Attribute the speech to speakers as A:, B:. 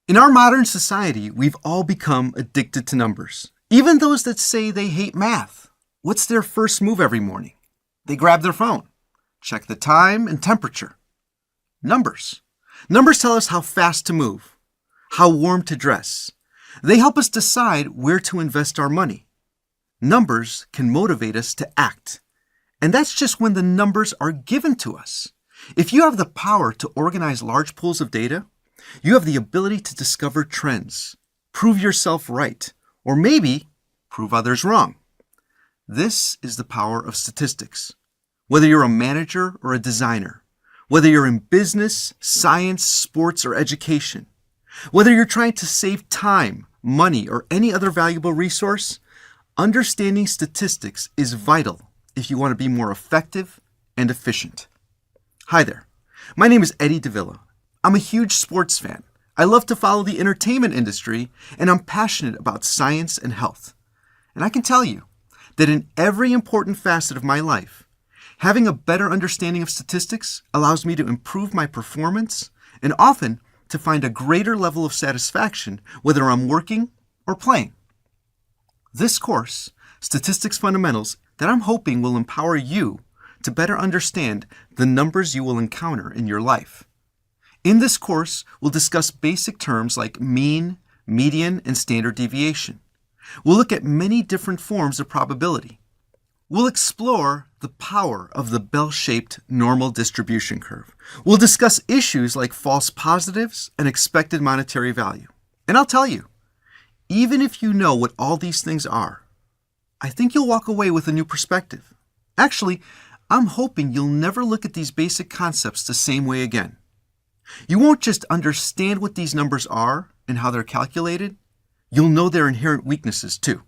A: In our modern society, we've all become addicted to numbers. Even those that say they hate math. What's their first move every morning? They grab their phone, check the time and temperature. Numbers. Numbers tell us how fast to move, how warm to dress. They help us decide where to invest our money. Numbers can motivate us to act. And that's just when the numbers are given to us. If you have the power to organize large pools of data, you have the ability to discover trends, prove yourself right, or maybe prove others wrong. This is the power of statistics. Whether you're a manager or a designer, whether you're in business, science, sports, or education, whether you're trying to save time, money, or any other valuable resource, understanding statistics is vital if you want to be more effective and efficient. Hi there. My name is Eddie Davila. I'm a huge sports fan. I love to follow the entertainment industry, and I'm passionate about science and health. And I can tell you that in every important facet of my life, having a better understanding of statistics allows me to improve my performance and often to find a greater level of satisfaction whether I'm working or playing. This course, Statistics Fundamentals, that I'm hoping will empower you to better understand the numbers you will encounter in your life. In this course, we'll discuss basic terms like mean, median, and standard deviation. We'll look at many different forms of probability. We'll explore the power of the bell-shaped normal distribution curve. We'll discuss issues like false positives and expected monetary value. And I'll tell you, even if you know what all these things are, I think you'll walk away with a new perspective. Actually, I'm hoping you'll never look at these basic concepts the same way again. You won't just understand what these numbers are and how they're calculated, you'll know their inherent weaknesses too.